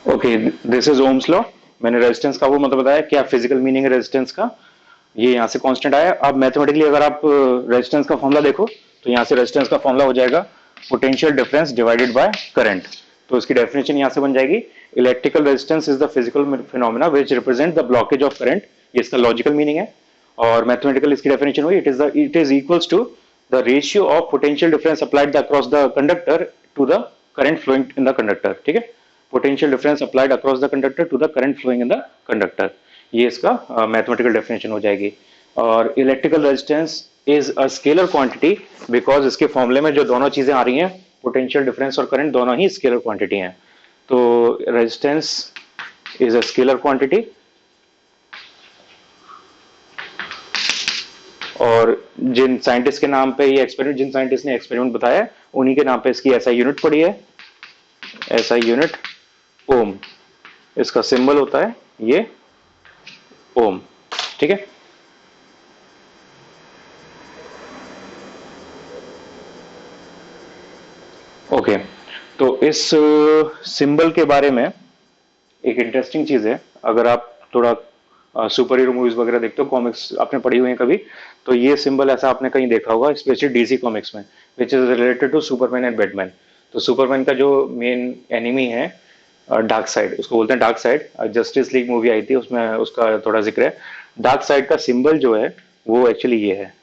Okay, this is Ohm's law. मैंने resistance का वो मतलब बताया, क्या फिजिकल मीनिंग है रेजिस्टेंस का। ये यहाँ से कांस्टेंट आया। अब मैथमेटिकली अगर आप रेजिस्टेंस का फॉर्मूला देखो तो यहाँ से रेजिस्टेंस का फॉर्मूला हो जाएगा potential difference divided by current. तो इसकी डेफिनेशन यहाँ से बन जाएगी, electrical resistance is the physical phenomena which represent the blockage of current. ये इसका लॉजिकल मीनिंग है। और मैथमेटिकल इसकी डेफिनेशन हुई, it is equals to the ratio of potential difference applied across the conductor to the current flowing in the conductor. ठीक है, potential difference applied across the conductor to the current flowing in the conductor. ये इसका mathematical definition हो जाएगी। और electrical resistance is a scalar quantity, because इसके फॉर्मूले में जो दोनों चीजें आ रही हैं, पोटेंशियल डिफरेंस और करंट, दोनों ही स्केलर क्वांटिटी हैं। तो resistance is a scalar quantity. और जिन साइंटिस्ट ने एक्सपेरिमेंट बताया, उन्हीं के नाम पे इसकी ऐसा यूनिट पड़ी है, ऐसा यूनिट ओम। इसका सिंबल होता है ये ओम। ठीक है। ओके, तो इस सिंबल के बारे में एक इंटरेस्टिंग चीज है। अगर आप थोड़ा सुपर हीरो मूवीज वगैरह देखते हो, कॉमिक्स आपने पढ़ी हुई है कभी, तो ये सिंबल ऐसा आपने कहीं देखा होगा, स्पेशली डीसी कॉमिक्स में, which is related to Superman and Batman. तो सुपरमैन का जो मेन एनिमी है डार्क साइड, उसको बोलते हैं dark side. Justice League movie आई थी, उसमें उसका थोड़ा जिक्र है। डार्क साइड का सिंबल जो है वो एक्चुअली ये है,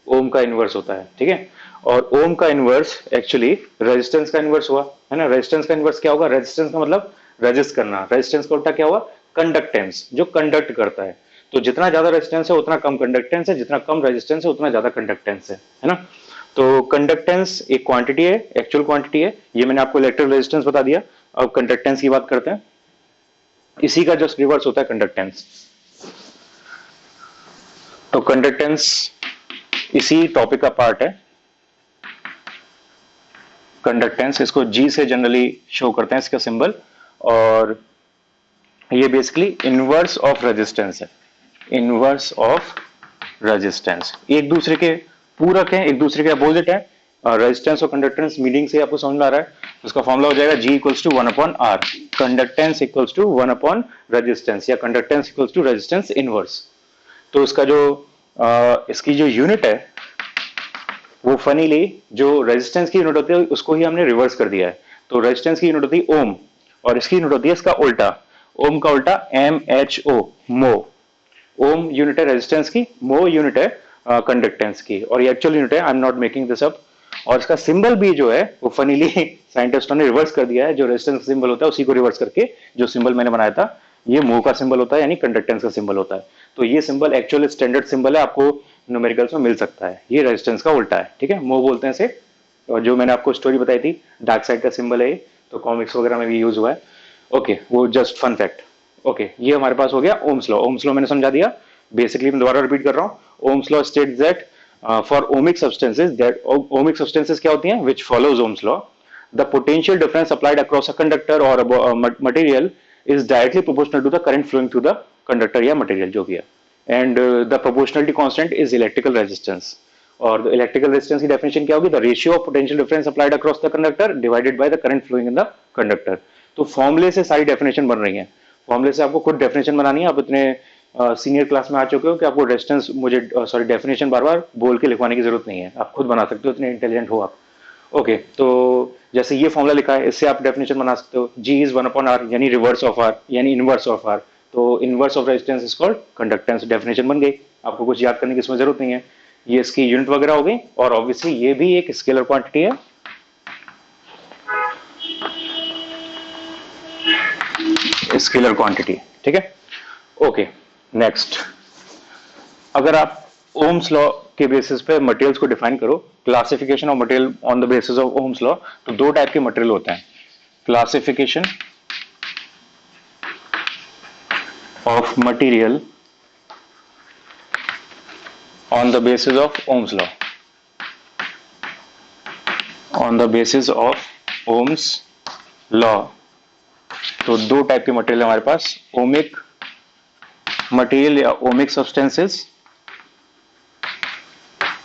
ओम का इनवर्स होता है। ठीक है। और ओम का इनवर्स एक्चुअली रेजिस्टेंस का इनवर्स हुआ, है ना। रेजिस्टेंस का इनवर्स क्या होगा? रेजिस्टेंस का मतलब रेजिस्ट करना। रेजिस्टेंस का उल्टा क्या हुआ? कंडक्टेंस, जो कंडक्ट करता है। तो जितना ज्यादा रेजिस्टेंस है उतना कम कंडक्टेंस है, जितना कम रेजिस्टेंस है उतना ज्यादा कंडक्टेंस है ना। तो कंडक्टेंस एक क्वांटिटी है, एक्चुअल क्वांटिटी है। ये मैंने आपको इलेक्ट्रिक रेजिस्टेंस बता दिया। अब कंडक्टेंस की बात करते हैं। इसी का जस्ट रिवर्स होता है कंडक्टेंस। तो कंडक्टेंस इसी टॉपिक का पार्ट है। कंडक्टेंस, इसको जी से जनरली शो करते हैं, इसका सिंबल। और ये बेसिकली इनवर्स ऑफ रेजिस्टेंस है, इनवर्स ऑफ रेजिस्टेंस। एक दूसरे के पूरक हैं, एक दूसरे के अपोजिट है। रेजिस्टेंस और कंडक्टेंस मीनिंग से आपको समझ में आ रहा है। उसका फॉर्मूला हो जाएगा G equals to 1/r। Conductance equals to 1 resistance, या conductance equals to resistance inverse. तो इसका जो इसकी जो यूनिट है, वो फनीली जो रेजिस्टेंस की यूनिट होती है उसको ही हमने रिवर्स कर दिया है। तो रेजिस्टेंस की यूनिट होती है ओम, और इसकी यूनिट होती है इसका उल्टा। ओम का उल्टा MHO, मो। ओम यूनिट है रेजिस्टेंस की, मो यूनिट है कंडक्टेंस की, और ये एक्चुअल यूनिट है। I am not making this up. और इसका सिंबल भी जो है वो फनीली साइंटिस्टों ने रिवर्स कर दिया है। जो रेजिस्टेंस सिंबल होता है उसी को रिवर्स करके जो सिंबल मैंने बनाया था, ये मो का सिंबल होता है, यानी कंडक्टेंस का सिंबल होता है। तो ये सिंबल एक्चुअल स्टैंडर्ड सिंबल है, आपको न्यूमेरिकल्स में मिल सकता है। ये रेजिस्टेंस का उल्टा है। ठीक है, मो बोलते हैं इसे। और जो मैंने आपको स्टोरी बताई थी, डार्क साइड का सिंबल है ये, तो कॉमिक्स वगैरह में भी यूज हुआ है। ओके, वो जस्ट फन फैक्ट। ओके, ये हमारे पास हो गया ओम्स लॉ। ओम्स लॉ मैंने समझा दिया। बेसिकली मैं दोबारा रिपीट कर रहा हूँ। Ohm's law states that for ohmic substances, that ohmic substances क्या होती हैं? विच follows Ohm's law, the potential difference applied across a conductor or a material is directly proportional to the current flowing through the conductor या material जो भी है। and the proportionality constant is electrical resistance। और electrical resistance की definition क्या होगी? The ratio of potential difference applied across the conductor divided by the current flowing in the conductor. तो फॉर्मूले से सारी डेफिनेशन बन रही है। फॉर्मूले से आपको खुद डेफिनेशन बनानी है। आप इतने सीनियर क्लास में आ चुके हो कि आपको रेजिस्टेंस, मुझे सॉरी, डेफिनेशन बार बार बोल के लिखवाने की जरूरत नहीं है, आप खुद बना सकते हो, इतने इंटेलिजेंट हो आप। ओके, तो जैसे ये फॉर्मूला लिखा है, इससे आप डेफिनेशन बना सकते हो। जी इज 1/r, यानी रिवर्स ऑफ आर, यानी इनवर्स ऑफ आर। तो inverse of resistance is called conductance. Definition बन गई, आपको कुछ याद करने की इसमें जरूरत नहीं है। ये इसकी यूनिट वगैरह हो गई। और ऑब्वियसली ये भी एक स्केलर क्वांटिटी है, स्केलर क्वांटिटी। ठीक है। Okay, next. अगर आप ओम्स लॉ के बेसिस पे मटेरियल्स को डिफाइन करो, classification of material on the basis of Ohm's law, तो दो टाइप के मटेरियल होते हैं। Classification of material on the basis of Ohm's law, on the basis of Ohm's law। तो दो टाइप के मटेरियल हमारे पास, ओमिक मटेरियल या ओमिक सब्सटेंसेस,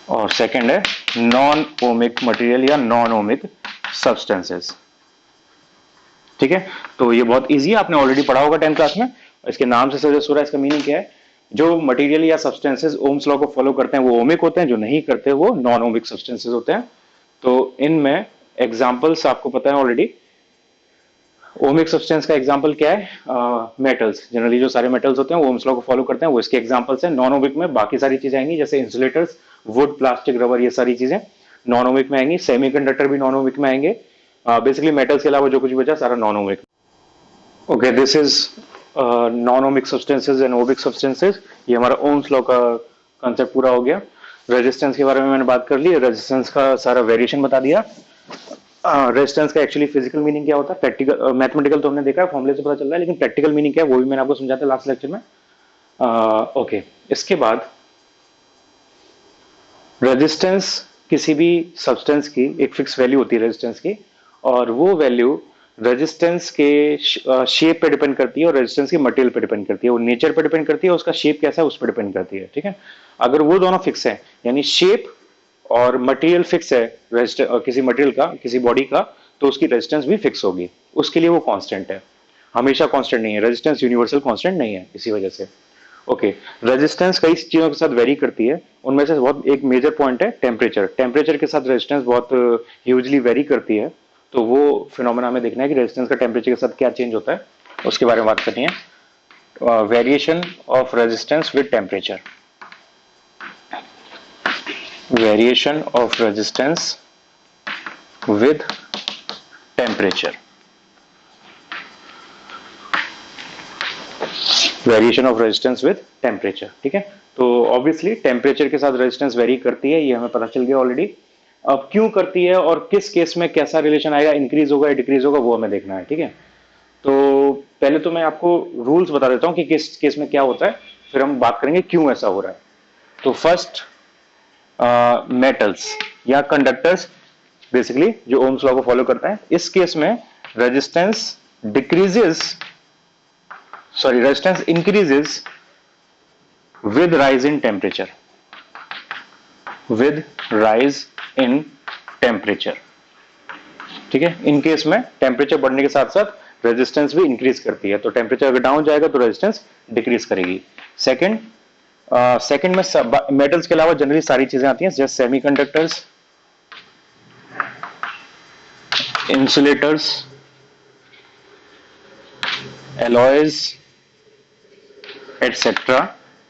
और सेकंड है नॉन ओमिक मटेरियल या नॉन ओमिक सब्सटेंसेस। ठीक है, तो ये बहुत इजी है, आपने ऑलरेडी पढ़ा होगा 10th क्लास में। इसके नाम से सजेस्ट हो रहा है, इसका मीनिंग क्या है? जो मटेरियल या सब्सटेंसेस ओम्स लॉ को फॉलो करते हैं वो ओमिक होते हैं, जो नहीं करते वो नॉन ओमिक सब्सटेंसेस होते हैं। तो इनमें एग्जाम्पल्स आपको पता है ऑलरेडी। ओमिक सब्सटेंस का एग्जांपल क्या है? मेटल्स, जनरली जो सारे मेटल्स होते हैं वो ओम्स लॉ को फॉलो करते हैं, वो इसके एग्जांपल्स हैं। नॉन ओमिक में बाकी सारी चीजें आएंगी, जैसे इंसुलेटर्स, वुड, प्लास्टिक, रबर, ये सारी चीजें नॉन ओमिक में आएंगी। सेमीकंडक्टर भी नॉन ओमिक में आएंगे। बेसिकली मेटल्स के अलावा जो कुछ भी बचा सारा non ohmic. Okay, this is non ohmic substances and ohmic substances. ये हमारा ओम्स लॉ का कंसेप्ट पूरा हो गया। रेजिस्टेंस के बारे में मैंने बात कर ली, रेजिस्टेंस का सारा वेरिएशन बता दिया। रेजिस्टेंस का एक्चुअली फिजिकल मीनिंग क्या होता है, प्रैक्टिकल मैथमेटिकल तो हमने देखा है, फॉर्मूले से पता चल रहा है, लेकिन प्रैक्टिकल मीनिंग क्या है वो भी मैंने आपको समझाया था लास्ट लेक्चर में। ओके, इसके बाद रेजिस्टेंस किसी भी सब्सटेंस की एक फिक्स वैल्यू होती है रेजिस्टेंस की, और वो वैल्यू रेजिस्टेंस के शेप पे डिपेंड करती है और रेजिस्टेंस के मटेरियल पे डिपेंड करती है, वो नेचर पे डिपेंड करती है, उसका शेप कैसा है उस पर डिपेंड करती है। ठीक है, अगर वो दोनों फिक्स है, यानी शेप और मटेरियल फिक्स है किसी मटेरियल का, किसी बॉडी का, तो उसकी रेजिस्टेंस भी फिक्स होगी। उसके लिए वो कांस्टेंट है, हमेशा कांस्टेंट नहीं है। रेजिस्टेंस यूनिवर्सल कांस्टेंट नहीं है इसी वजह से। ओके, रेजिस्टेंस कई चीजों के साथ वेरी करती है, उनमें से बहुत एक मेजर पॉइंट है टेम्परेचर। टेम्परेचर के साथ रेजिस्टेंस बहुत ह्यूजली वेरी करती है, तो वो फिनोमेना हमें देखना है कि रेजिस्टेंस का टेम्परेचर के साथ क्या चेंज होता है, उसके बारे में बात करनी है। Variation of resistance with temperature. Variation of resistance with temperature. Variation of resistance with temperature, ठीक है। तो ऑब्वियसली टेम्परेचर के साथ रेजिस्टेंस वेरी करती है, ये हमें पता चल गया ऑलरेडी। अब क्यों करती है और किस केस में कैसा रिलेशन आएगा, इंक्रीज होगा या डिक्रीज होगा, वो हमें देखना है। ठीक है, तो पहले तो मैं आपको रूल्स बता देता हूं कि किस केस में क्या होता है, फिर हम बात करेंगे क्यों ऐसा हो रहा है। तो फर्स्ट, मेटल्स या कंडक्टर्स, बेसिकली जो ओम्स लॉ को फॉलो करता है, इस केस में resistance resistance increases with rise in temperature, with rise in temperature. ठीक है, इन केस में टेम्परेचर बढ़ने के साथ साथ रेजिस्टेंस भी इंक्रीज करती है, तो टेम्परेचर अगर डाउन जाएगा तो रेजिस्टेंस डिक्रीज करेगी। सेकंड में मेटल्स के अलावा जनरली सारी चीजें आती हैं, जैसे सेमीकंडक्टर्स, इंसुलेटर्स, एलॉयज एटसेट्रा।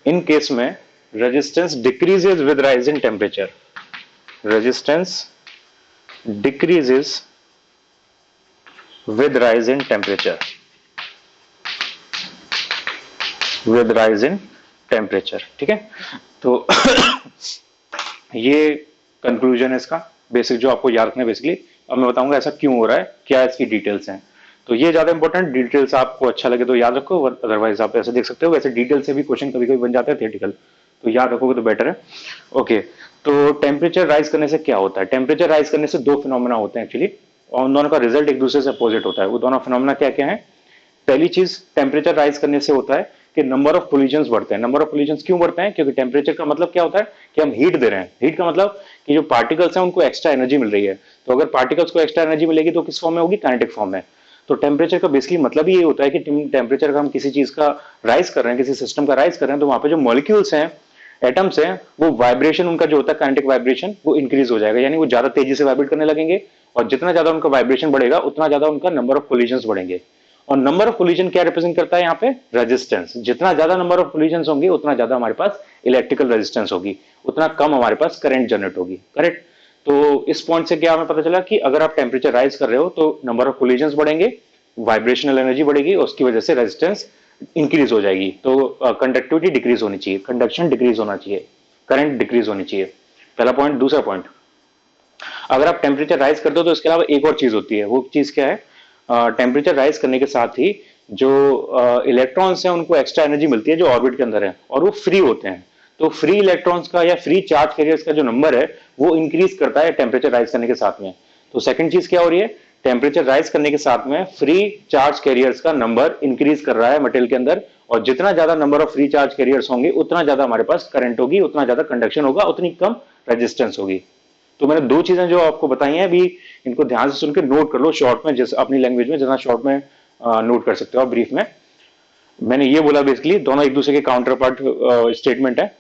इन केस में resistance decreases with rise in temperature, resistance decreases with rise in temperature, with rise in temperature. ठीक है, तो ये कंक्लूजन है इसका बेसिक, जो आपको याद रखना है बेसिकली। अब मैं बताऊंगा ऐसा क्यों हो रहा है, क्या इसकी डिटेल्स हैं। तो ये ज्यादा इंपॉर्टेंट, डिटेल्स आपको अच्छा लगे तो याद रखो, अदरवाइज आप ऐसे देख सकते हो। वैसे डिटेल से भी क्वेश्चन कभी कभी बन जाते हैं थियोरेटिकल, तो याद रखोगे तो बेटर है। ओके, तो टेम्परेचर राइज करने से क्या होता है? टेम्परेचर राइज करने से दो फिनोमेना होते हैं एक्चुअली, और उन दोनों का रिजल्ट एक दूसरे से अपोजिट होता है। वो दोनों फिनोमेना क्या क्या है? पहली चीज, टेम्परेचर राइज करने से होता है कि नंबर ऑफ कोलिजन्स बढ़ते हैं। नंबर ऑफ कोलिजन्स क्यों बढ़ते हैं? क्योंकि टेम्परेचर का मतलब क्या होता है कि हम हीट दे रहे हैं। हीट का मतलब कि जो पार्टिकल्स हैं उनको एक्स्ट्रा एनर्जी मिल रही है। तो अगर पार्टिकल्स को एक्स्ट्रा एनर्जी मिलेगी तो किस फॉर्म में होगी? काइनेटिक फॉर्म में। तो टेम्परेचर का बेसिकली मतलब ये होता है कि टेम्परेचर का हम किसी चीज का राइज कर रहे हैं, किसी सिस्टम का राइज कर रहे हैं, तो वहां पे जो मॉलिक्यूल्स हैं, एटम्स हैं, वो वाइब्रेशन उनका जो होता है काइनेटिक वाइब्रेशन, वो इंक्रीज हो जाएगा, यानी वो ज्यादा तेजी से वाइब्रेट करने लगेंगे। और जितना ज्यादा उनका वाइब्रेशन बढ़ेगा उतना ज्यादा उनका नंबर ऑफ कोलिजन्स बढ़ेंगे। और नंबर ऑफ कोलिजन क्या रिप्रेजेंट करता है यहाँ पे? रेजिस्टेंस। जितना ज्यादा नंबर ऑफ कोलिजन होंगे उतना ज्यादा हमारे पास इलेक्ट्रिकल रेजिस्टेंस होगी, उतना कम हमारे पास करंट जनरेट होगी। करेक्ट? तो इस पॉइंट से क्या हमें पता चला कि अगर आप टेम्परेचर राइज कर रहे हो तो नंबर ऑफ कोलिजन बढ़ेंगे, वाइब्रेशनल एनर्जी बढ़ेगी, और उसकी वजह से रेजिस्टेंस इंक्रीज हो जाएगी। तो कंडक्टिविटी डिक्रीज होनी चाहिए, कंडक्शन डिक्रीज होना चाहिए, करंट डिक्रीज होनी चाहिए। पहला पॉइंट। दूसरा पॉइंट, अगर आप टेम्परेचर राइज करते हो तो इसके अलावा एक और चीज होती है। वो चीज क्या है? टेम्परेचर राइज करने के साथ ही जो इलेक्ट्रॉन्स हैं उनको एक्स्ट्रा एनर्जी मिलती है जो ऑर्बिट के अंदर है, और वो फ्री होते हैं। तो फ्री इलेक्ट्रॉन्स का या फ्री चार्ज कैरियर्स का जो नंबर है वो इंक्रीज करता है टेम्परेचर राइज करने के साथ में। तो सेकंड चीज क्या हो रही है? टेम्परेचर राइज करने के साथ में फ्री चार्ज कैरियर्स का नंबर इंक्रीज कर रहा है मटेरियल के अंदर, और जितना ज्यादा number of free charge carriers होंगे उतना ज्यादा हमारे पास करंट होगी, उतना ज्यादा कंडक्शन होगा, उतनी कम रेजिस्टेंस होगी। तो मैंने दो चीजें जो आपको बताई हैं अभी इनको ध्यान से सुन के नोट कर लो शॉर्ट में, जैसे अपनी लैंग्वेज में जितना शॉर्ट में नोट कर सकते हो आप ब्रीफ में। मैंने ये बोला बेसिकली दोनों एक दूसरे के काउंटर पार्ट स्टेटमेंट है,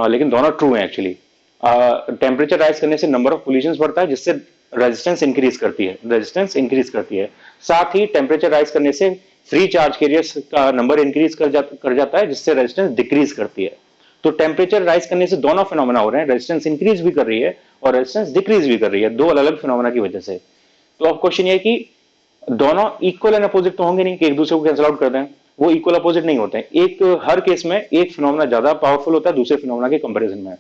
लेकिन दोनों ट्रू है एक्चुअली। टेम्परेचर राइज करने से नंबर ऑफ कोलिजन्स बढ़ता है, जिससे रेजिस्टेंस इंक्रीज करती है, रेजिस्टेंस इंक्रीज करती है। साथ ही टेम्परेचर राइज करने से फ्री चार्ज कैरियर्स का नंबर इंक्रीज कर जाता है, जिससे रेजिस्टेंस डिक्रीज करती है। तो टेम्परेचर राइज करने से दोनों फिनोमेना हो रहे हैं, रेजिस्टेंस इंक्रीज भी कर रही है और रेजिस्टेंस डिक्रीज भी कर रही है, दो अलग अलग फिनोमेना की वजह से। तो अब क्वेश्चन ये है कि दोनों इक्वल एंड अपोजिट तो होंगे नहीं कि एक दूसरे को कैंसिल आउट कर दें, वो इक्वल अपोजिट नहीं होते हैं। एक हर केस में एक फिनोमेना ज्यादा पावरफुल होता है दूसरे फिनोमेना के कंपैरिजन में।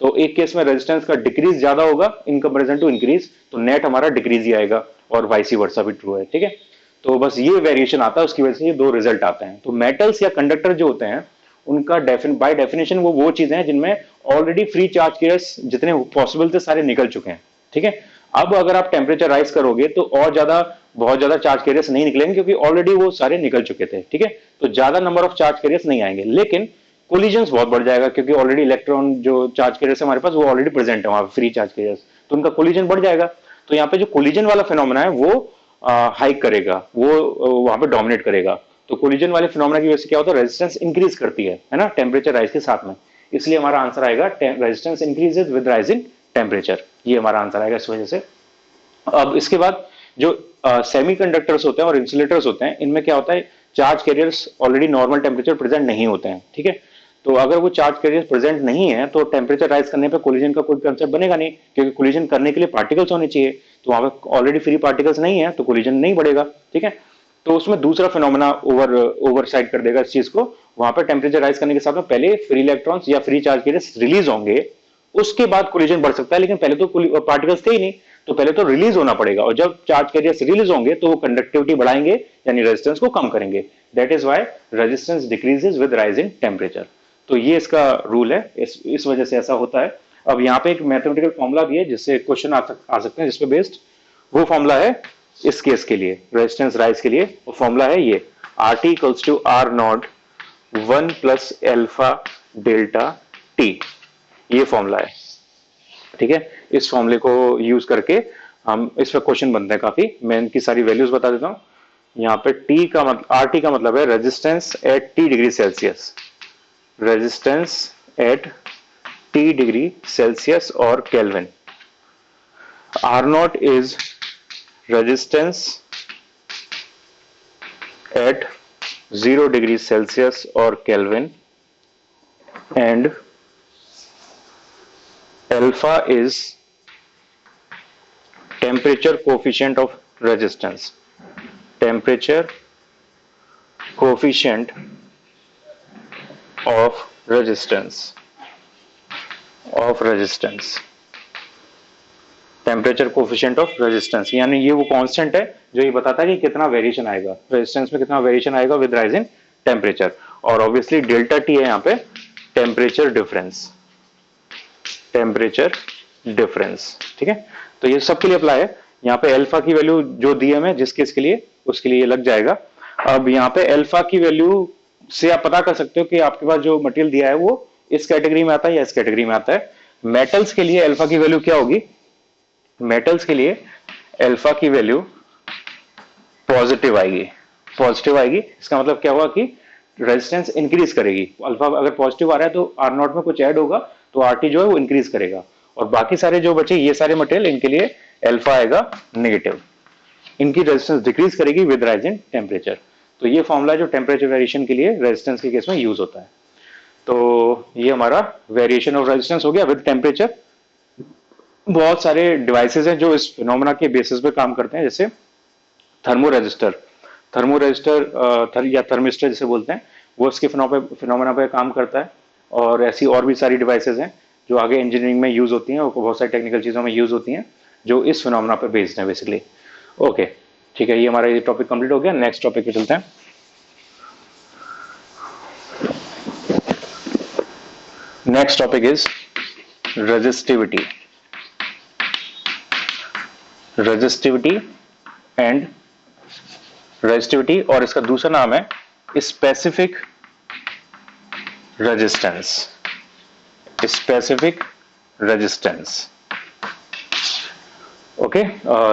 तो एक केस में रेजिस्टेंस का डिक्रीज ज्यादा होगा इन कंपैरिजन टू इंक्रीज, तो नेट हमारा डिक्रीज ही आएगा, और वाइस वर्सा भी ट्रू है, ठीक है। तो बस ये वेरिएशन आता है, उसकी वजह से ये दो रिजल्ट आते हैं। तो मेटल्स या कंडक्टर जो होते हैं उनका बाय डेफिनेशन वो चीजें हैं जिनमें ऑलरेडी फ्री चार्ज केयर्स जितने पॉसिबल थे सारे निकल चुके हैं, ठीक है। अब अगर आप टेम्परेचर राइज करोगे तो और ज्यादा बहुत ज्यादा चार्ज कैरियर्स नहीं निकलेंगे, क्योंकि ऑलरेडी वो सारे निकल चुके थे, ठीक है। तो ज्यादा नंबर ऑफ चार्ज कैरियर्स नहीं आएंगे, लेकिन कोलिजन्स बहुत बढ़ जाएगा, क्योंकि ऑलरेडी इलेक्ट्रॉन जो चार्ज कैरियर्स है हमारे पास वो ऑलरेडी प्रेजेंट है वहां फ्री चार्ज कैरियर्स, तो उनका कोलिजन बढ़ जाएगा। तो यहाँ पे जो कोलिजन वाला फिनोमेना है वो हाइक करेगा, वो वहां पे डोमिनेट करेगा। तो कोलिजन वाले फिनोमेना की वजह से क्या होता है, रेजिस्टेंस इंक्रीज करती है ना, टेम्परेचर राइज के साथ में। इसलिए हमारा आंसर आएगा resistance increases with rising temperature, ये हमारा आंसर आएगा इस वजह से। अब इसके बाद जो सेमीकंडक्टर्स होते हैं और इंसुलेटर्स होते हैं, इनमें क्या होता है, charge carriers already normal temperature present नहीं होते हैं, ठीक है। तो अगर वो चार्ज कैरियर्स प्रेजेंट नहीं है तो टेम्परेचर राइज करने पे कोलिजन का कोई कंसेप्ट बनेगा नहीं, क्योंकि कोलिजन करने के लिए पार्टिकल्स होने चाहिए, तो वहां पे ऑलरेडी फ्री पार्टिकल्स नहीं है तो कोलिजन नहीं बढ़ेगा, ठीक है। तो उसमें दूसरा फिनोमेना ओवरसाइड कर देगा इस चीज को। वहां पर टेम्परेचर राइज करने के साथ में पहले फ्री इलेक्ट्रॉन्स या फ्री चार्ज कैरियर्स रिलीज होंगे, उसके बाद कोलिजन बढ़ सकता है, लेकिन पहले तो पार्टिकल्स थे ही नहीं, तो पहले तो रिलीज होना पड़ेगा, और जब चार्ज कैरियर्स रिलीज होंगे तो वो कंडक्टिविटी बढ़ाएंगे यानी रेजिस्टेंस को कम करेंगे। That is why resistance decreases with rising temperature. तो ये इसका रूल है, इस वजह से ऐसा होता है। अब यहाँ पे एक मैथमेटिकल फॉर्मूला भी है जिससे क्वेश्चन आ सकते हैं जिसपे बेस्ड, वो फॉर्मूला है इस केस के लिए, रेजिस्टेंस राइज के लिए। वो फॉर्मूला है ये RT equals to R naught 1 plus alpha delta T, ये फॉर्मूला है, ठीक है। इस फॉर्मूले को यूज करके हम इस पर क्वेश्चन बनते हैं काफी। मैं इनकी सारी वैल्यूज बता देता हूं। यहाँ पे T का मतलब RT का मतलब है resistance at T degree Celsius, resistance at T degree Celsius और Kelvin. R not is resistance at 0 degree Celsius और Kelvin, and alpha is temperature coefficient of resistance, temperature coefficient of resistance, temperature coefficient of resistance, यानी ये वो constant है जो ये बताता है कि कितना वेरिएशन आएगा रेजिस्टेंस में, कितना वेरिएशन आएगा विद राइजिंग टेम्परेचर। और ऑब्वियसली डेल्टा टी है यहाँ पे टेम्परेचर डिफरेंस, ठीक है। तो ये सबके लिए अप्लाई है। यहाँ पे अल्फा की वैल्यू जो दी है हमें जिस केस के लिए, उसके लिए ये लग जाएगा। अब यहाँ पे अल्फा की वैल्यू से आप पता कर सकते हो कि आपके पास जो मटेरियल दिया है वो इस कैटेगरी में आता है या इस कैटेगरी में आता है। मेटल्स के लिए अल्फा की वैल्यू क्या होगी, मेटल्स के लिए अल्फा की वैल्यू पॉजिटिव आएगी, इसका मतलब क्या हुआ कि रेजिस्टेंस इंक्रीज करेगी। अल्फा अगर पॉजिटिव आ रहा है तो आर नॉट में कुछ ऐड होगा तो आरटी जो है वो इंक्रीज करेगा, और बाकी सारे जो बचे ये सारे मटेरियल इनके लिए अल्फा आएगा नेगेटिव, इनकी रेजिस्टेंस डिक्रीज करेगी विद राइजिंग टेम्परेचर। तो ये फॉर्मूला जो टेम्परेचर वेरिएशन के लिए रेजिस्टेंस के केस में यूज होता है। तो ये हमारा वेरिएशन ऑफ रेजिस्टेंस हो गया विद टेम्परेचर। बहुत सारे डिवाइसेस हैं जो इस फिनोमेना के बेसिस पे काम करते हैं, जैसे थर्मोरेजिस्टर या थर्मिस्टर जिसे बोलते हैं, वो इसके फिनोमेना पे काम करता है। और ऐसी और भी सारी डिवाइसेस हैं जो आगे इंजीनियरिंग में यूज होती हैं और बहुत सारी टेक्निकल चीजों में यूज होती हैं जो इस फिनोमेना पे बेस्ड है बेसिकली। ओके ठीक है, ये हमारा ये टॉपिक कंप्लीट हो गया। नेक्स्ट टॉपिक पे चलते हैं। Next topic is resistivity and resistivity, और इसका दूसरा नाम है स्पेसिफिक रेजिस्टेंस। ओके,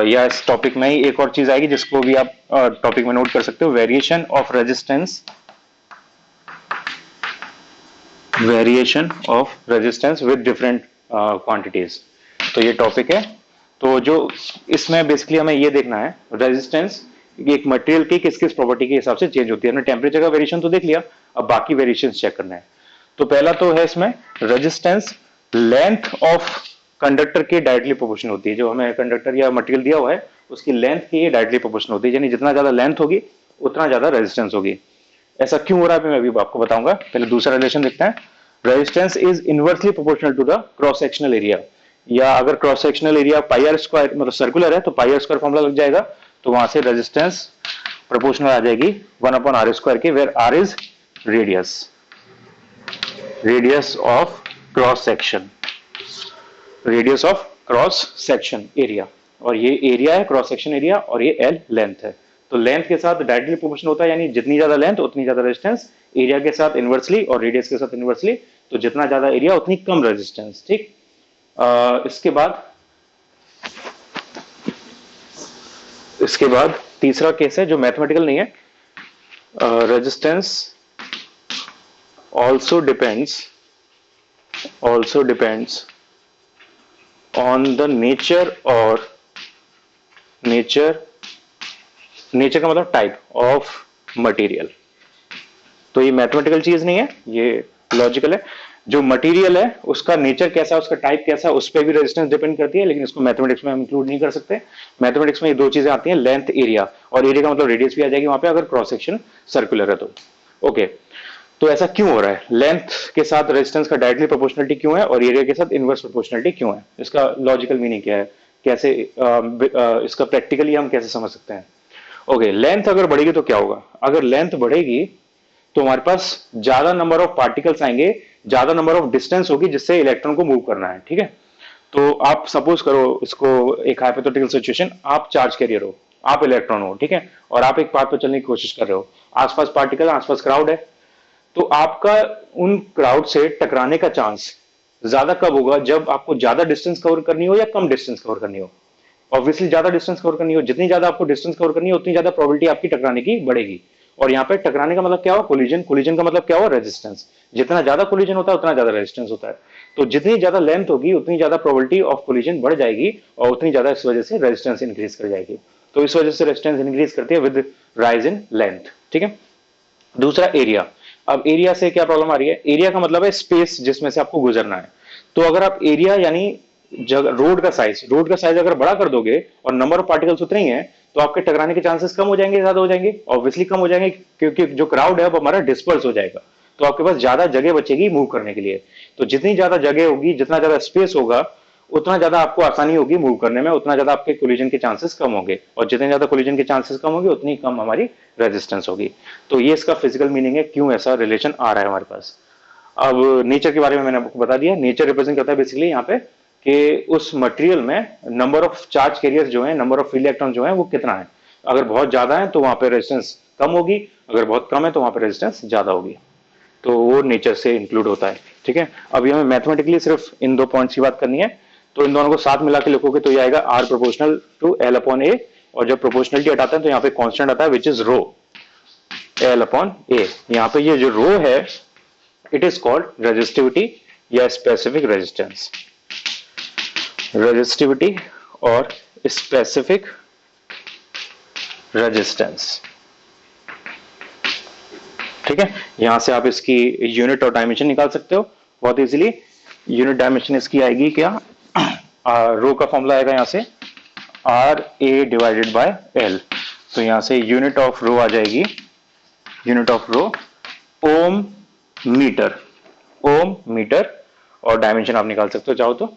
या इस टॉपिक में ही एक और चीज आएगी जिसको भी आप टॉपिक में नोट कर सकते हो, variation of resistance, variation of resistance with different quantities. तो ये टॉपिक है। तो जो इसमें बेसिकली हमें ये देखना है रेजिस्टेंस एक मटेरियल की किस किस प्रॉपर्टी के हिसाब से चेंज होती है। हमने टेम्परेचर का वेरिएशन तो देख लिया, अब बाकी वेरिएशन चेक करना है। तो पहला तो है इसमें रेजिस्टेंस लेंथ ऑफ कंडक्टर के डायरेक्टली प्रोपोर्शनल होती है। जो हमें कंडक्टर या मटेरियल दिया हुआ है उसकी लेंथ की डायरेक्टली प्रोपोर्शनल होती है, यानी जितना ज्यादा लेंथ होगी उतना ज्यादा रेजिस्टेंस होगी। ऐसा क्यों हो रहा है मैं अभी आपको बताऊंगा। पहले दूसरा रिलेशन देखते हैं। Resistance is inversely proportional to the cross sectional area, या अगर cross sectional area pi R square मतलब सर्कुलर है तो पाई आर स्क्वायर फॉर्मूला लग जाएगा, तो वहां से रेजिस्टेंस प्रोपोर्शनल आ जाएगी 1/r² के, where r is radius, radius of cross section, radius of cross section area. और ये एरिया है क्रॉस सेक्शन एरिया, और ये l लेंथ है। तो लेंथ के साथ डायरेक्टली प्रोपोर्शनल होता है, यानी जितनी ज्यादा लेंथ उतनी ज्यादा रेजिस्टेंस, एरिया के साथ इनवर्सली और रेडियस के साथ इनवर्सली। तो जितना ज्यादा एरिया उतनी कम रेजिस्टेंस। ठीक, इसके बाद तीसरा केस है जो मैथमेटिकल नहीं है। Resistance also depends on the nature का मतलब टाइप ऑफ मटेरियल। तो ये मैथमेटिकल चीज नहीं है, ये लॉजिकल है। जो मटेरियल है उसका नेचर कैसा है, उसका टाइप कैसा है, उस पर भी रेजिस्टेंस डिपेंड करती है, लेकिन इसको मैथमेटिक्स में हम इंक्लूड नहीं कर सकते। मैथमेटिक्स में ये दो चीजें आती हैं, लेंथ एरिया, और एरिया का मतलब रेडियस भी आ जाएगी वहां पे अगर क्रॉस सेक्शन सर्कुलर है तो। ओके, तो ऐसा क्यों हो रहा है, लेंथ के साथ रेजिस्टेंस का डायरेक्टली प्रोपोर्शनलिटी क्यों है और एरिया के साथ इनवर्स प्रोपोर्शनलिटी क्यों है, इसका लॉजिकल मीनिंग क्या है, कैसे इसका प्रैक्टिकली हम कैसे समझ सकते हैं। ओके, लेंथ अगर बढ़ेगी तो क्या होगा, अगर लेंथ बढ़ेगी तो हमारे पास ज्यादा नंबर ऑफ पार्टिकल्स आएंगे, ज्यादा नंबर ऑफ डिस्टेंस होगी जिससे इलेक्ट्रॉन को मूव करना है। ठीक है, तो आप सपोज करो इसको एक हाइपोथेटिकल सिचुएशन, आप चार्ज कैरियर हो, आप इलेक्ट्रॉन हो, ठीक है, और आप एक पाथ पर चलने की कोशिश कर रहे हो, आसपास पार्टिकल, आसपास क्राउड है, तो आपका उन क्राउड से टकराने का चांस ज्यादा कब होगा, जब आपको ज्यादा डिस्टेंस कवर करनी हो या कम डिस्टेंस कवर करनी हो। ऑब्वियसली ज्यादा डिस्टेंस कवर करनी हो, जितनी ज्यादा आपको डिस्टेंस कवर करनी है उतनी ज्यादा प्रोबेबिलिटी आपकी टकराने की बढ़ेगी। और यहाँ पे टकराने का मतलब क्या हुआ, कोलिजन, कोलिजन का मतलब क्या हुआ, रेजिस्टेंस। जितना ज्यादा कोलिजन होता है उतना ज्यादा रेजिस्टेंस होता है। तो जितनी ज्यादा लेंथ होगी उतनी ज्यादा प्रोबेबिलिटी ऑफ कोलिजन बढ़ जाएगी, और उतनी ज्यादा इस वजह से रेजिस्टेंस इंक्रीज कर जाएगी। तो इस वजह से रेजिस्टेंस इंक्रीज करती है विद राइज इन लेंथ। ठीक है, दूसरा एरिया। अब एरिया से क्या प्रॉब्लम आ रही है, एरिया का मतलब है स्पेस जिसमें से आपको गुजरना है। तो अगर आप एरिया यानी रोड का साइज अगर बड़ा कर दोगे और नंबर ऑफ पार्टिकल्स उतने ही हैं, तो आपके टकराने के चांसेस कम हो जाएंगे, ज्यादा हो जाएंगे, ऑब्वियसली कम हो जाएंगे, क्योंकि जो क्राउड है वो हमारा डिस्पर्स हो जाएगा। तो आपके पास ज्यादा जगह बचेगी मूव करने के लिए। तो जितनी ज्यादा जगह होगी, जितना ज्यादा स्पेस होगा, उतना ज्यादा आपको आसानी होगी मूव करने में, उतना ज्यादा आपके कोलिजन के चांसेस कम होंगे, और जितने ज्यादा कोलिजन के चांसेस कम होंगे उतनी कम हमारी रेजिस्टेंस होगी। तो ये इसका फिजिकल मीनिंग है, क्यों ऐसा रिलेशन आ रहा है हमारे पास। अब नेचर के बारे में मैंने आपको बता दिया। नेचर रिप्रेजेंट करता है बेसिकली यहाँ पे कि उस मटेरियल में नंबर ऑफ चार्ज कैरियर्स जो है, नंबर ऑफ फ्री इलेक्ट्रॉन जो है वो कितना है। अगर बहुत ज्यादा है तो वहां पे रेजिस्टेंस कम होगी, अगर बहुत कम है तो वहां पे रेजिस्टेंस ज्यादा होगी। तो वो नेचर से इंक्लूड होता है। ठीक है, अभी हमें मैथमेटिकली सिर्फ इन दो पॉइंट्स की बात करनी है। तो इन दोनों को साथ मिला के लिखोगे तो ये आएगा R proportional to L upon A, और जब प्रोपोर्शनलिटी हटाते हैं तो यहाँ पे कांस्टेंट आता है which is rho, L upon A. यहाँ पे ये जो रो है इट इज कॉल्ड रेजिस्टिविटी या स्पेसिफिक रेजिस्टेंस, रेजिस्टिविटी और स्पेसिफिक रेजिस्टेंस। ठीक है, यहां से आप इसकी यूनिट और डायमेंशन निकाल सकते हो बहुत इजीली। यूनिट डायमेंशन इसकी आएगी क्या, रो का फॉर्मूला आएगा यहां से R A divided by L. तो यहां से यूनिट ऑफ रो आ जाएगी, unit of rho ohm metre, ohm metre, और डायमेंशन आप निकाल सकते हो चाहो तो।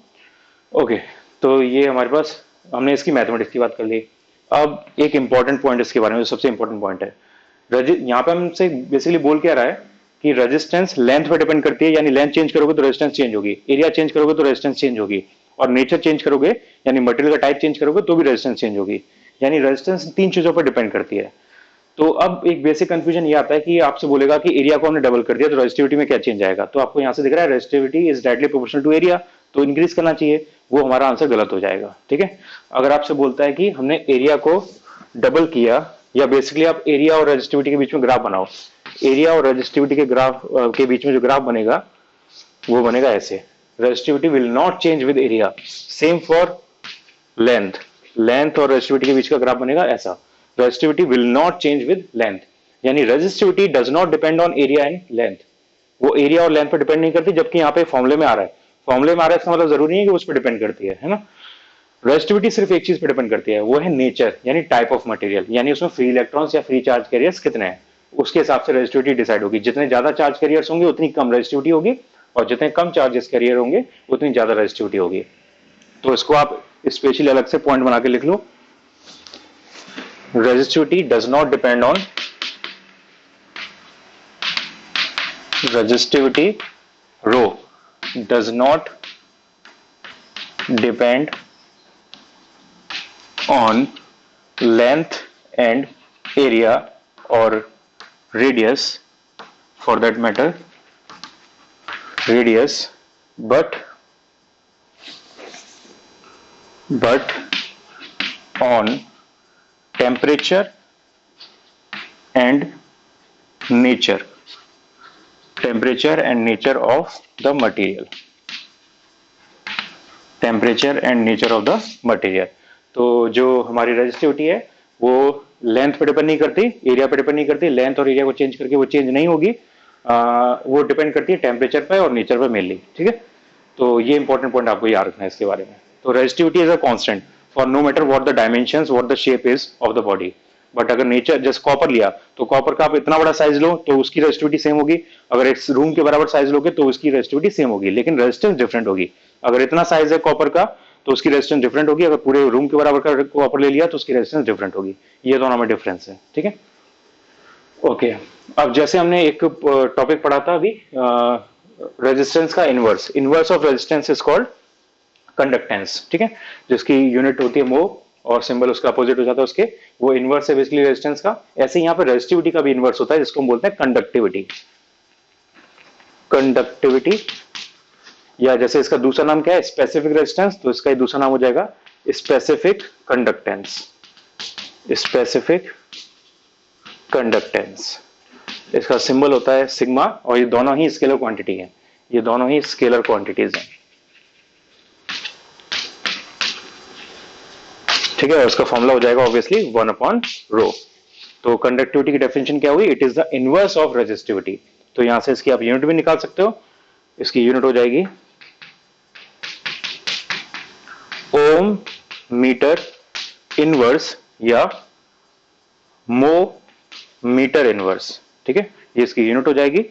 ओके, तो ये हमारे पास हमने इसकी मैथमेटिक्स की बात कर ली। अब एक इंपॉर्टेंट पॉइंट इसके बारे में, सबसे इंपॉर्टेंट पॉइंट है, यहाँ पे हमसे बेसिकली बोल क्या रहा है कि रेजिस्टेंस लेंथ पर डिपेंड करती है, यानी लेंथ चेंज करोगे तो रेजिस्टेंस चेंज होगी, एरिया चेंज करोगे तो रेजिस्टेंस चेंज होगी, और नेचर चेंज करोगे यानी मटेरियल का टाइप चेंज करोगे तो भी रेजिस्टेंस चेंज होगी। यानी रेजिस्टेंस तीन चीजों पर डिपेंड करती है। तो अब एक बेसिक कंफ्यूजन ये आता है कि आपसे बोलेगा कि एरिया को हमने डबल कर दिया तो रेजिस्टिविटी में क्या चेंज आएगा। तो आपको यहां से दिख रहा है resistivity is directly proportional to area, तो इंक्रीज करना चाहिए, वो हमारा आंसर गलत हो जाएगा। ठीक है, अगर आपसे बोलता है कि हमने एरिया को डबल किया, या बेसिकली आप एरिया और रेजिस्टिविटी के बीच में ग्राफ बनाओ, एरिया और रेजिस्टिविटी के ग्राफ के बीच में जो ग्राफ बनेगा वो बनेगा ऐसे, resistivity will not change with area, same for length, length और रेजिस्टिविटी के बीच का ग्राफ बनेगा ऐसा, resistivity will not change with length, यानी resistivity does not depend on area and length, वो एरिया और लेंथ पर डिपेंड नहीं करती, जबकि यहाँ पे फॉर्मुले में आ रहा है, फॉर्मुले में आ रहा है इसका मतलब जरूरी नहीं है कि उस पर डिपेंड करती है ना। रेजिस्टिविटी सिर्फ एक चीज पर डिपेंड करती है, वो है नेचर, यानी टाइप ऑफ मटेरियल, यानी उसमें फ्री इलेक्ट्रॉन्स या फ्री चार्ज कैरियर्स कितने हैं, उसके हिसाब से रेजिस्टिविटी डिसाइड होगी। जितने ज्यादा चार्ज कैरियर्स होंगे उतनी कम रेजिस्टिविटी होगी, और जितने कम चार्जेस कैरियर होंगे उतनी ज्यादा रेजिस्टिविटी होगी। तो इसको आप स्पेशली अलग से पॉइंट बना के लिख लो, resistivity does not depend on, resistivity rho does not depend on length and area or radius, for that matter radius, but on temperature and nature, temperature and nature of the material, temperature and nature of the material। तो जो हमारी resistivity है वो length पे depend नहीं करती, area पे depend नहीं करती, लेंथ और एरिया को चेंज करके वो चेंज नहीं होगी, वो डिपेंड करती है टेम्परेचर पे और नेचर पे मेनली। ठीक है, तो ये इंपॉर्टेंट पॉइंट आपको याद रखना है इसके बारे में। तो resistivity is a constant for no matter what the dimensions, what the shape is of the body. But अगर नेचर जैसे कॉपर लिया, तो कॉपर का आप इतना बड़ा साइज लो तो उसकी रेजिस्टिविटी सेम होगी, अगर एक रूम के बराबर साइज लोगे तो उसकी रेजिस्टिविटी सेम होगी, लेकिन रेजिस्टेंस डिफरेंट होगी। अगर इतना साइज है कॉपर का तो उसकी रेजिस्टेंस डिफरेंट होगी, अगर पूरे रूम के बराबर का कॉपर ले लिया तो उसकी रेजिस्टेंस डिफरेंट होगी। ये दोनों में डिफरेंस है। ठीक है, ओके। अब जैसे हमने एक टॉपिक पढ़ा था अभी, रेजिस्टेंस का inverse, inverse of resistance is called conductance. ठीक है, जिसकी यूनिट होती है मो और सिंबल उसका अपोजिट हो जाता है उसके, वो इनवर्स है बेसिकली रेजिस्टेंस का। ऐसे यहाँ पे रेजिस्टिविटी का भी इनवर्स होता है जिसको हम बोलते हैं कंडक्टिविटी, कंडक्टिविटी, या जैसे इसका दूसरा नाम क्या है स्पेसिफिक रेजिस्टेंस, तो इसका दूसरा नाम हो जाएगा स्पेसिफिक कंडक्टेंस, स्पेसिफिक कंडक्टेंस। इसका सिंबल होता है सिग्मा, और ये दोनों ही स्केलर क्वांटिटी है, ये दोनों ही स्केलर क्वांटिटीज हैं। ठीक है, उसका फॉर्मूला हो जाएगा ऑब्वियसली 1/ρ। तो कंडक्टिविटी की डेफिनेशन क्या हुई, it is the inverse of resistivity. तो यहां से इसकी आप यूनिट भी निकाल सकते हो, इसकी यूनिट हो जाएगी ओम मीटर इनवर्स या मो मीटर इनवर्स। ठीक है, ये इसकी यूनिट हो जाएगी।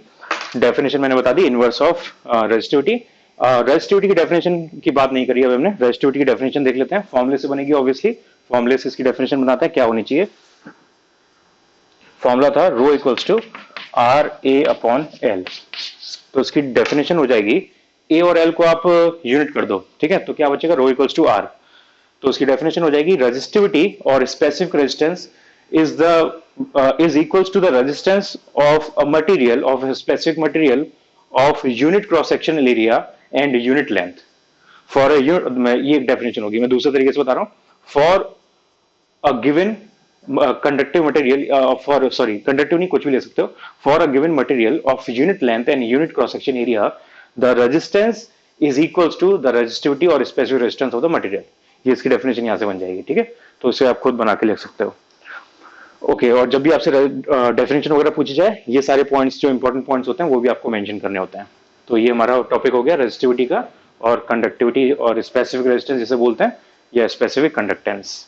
डेफिनेशन मैंने बता दी, इनवर्स ऑफ रेजिस्टिविटी। रेजिस्टिविटी की डेफिनेशन की बात नहीं करी अब हमने, रेजिस्टिविटी की डेफिनेशन देख लेते हैं, फॉर्मूले से बनेगी ऑब्वियसली, फॉर्मूले से इसकी डेफिनेशन बनाते हैं क्या होनी चाहिए। फॉर्मूला था rho equals to R A upon L, तो इसकी डेफिनेशन हो जाएगी, ए और एल को आप यूनिट कर दो। ठीक है, तो क्या बचेगा, रो इक्वल्स टू आर, तो उसकी डेफिनेशन हो जाएगी रेजिस्टिविटी और specific resistance is equals to the resistance of a material, of a specific material of unit cross sectional area and unit length for a ये एक डेफिनेशन होगी, मैं दूसरे तरीके से बता रहा हूँ, for a given conductive material for sorry conductive नहीं कुछ भी ले सकते हो, for a given material of unit length and unit cross section area the resistance is equals to the resistivity or specific resistance of the material। ये इसकी definition यहाँ से बन जाएगी। ठीक है, तो इसे आप खुद बना के लिख सकते हो। ओके, और जब भी आपसे डेफिनेशन वगैरह पूछी जाए, ये सारे पॉइंट्स जो इंपॉर्टेंट पॉइंट्स होते हैं वो भी आपको मेंशन करने होते हैं। तो ये हमारा टॉपिक हो गया रेजिस्टिविटी का, और कंडक्टिविटी और स्पेसिफिक रेजिस्टेंस जिसे बोलते हैं, या स्पेसिफिक कंडक्टेंस।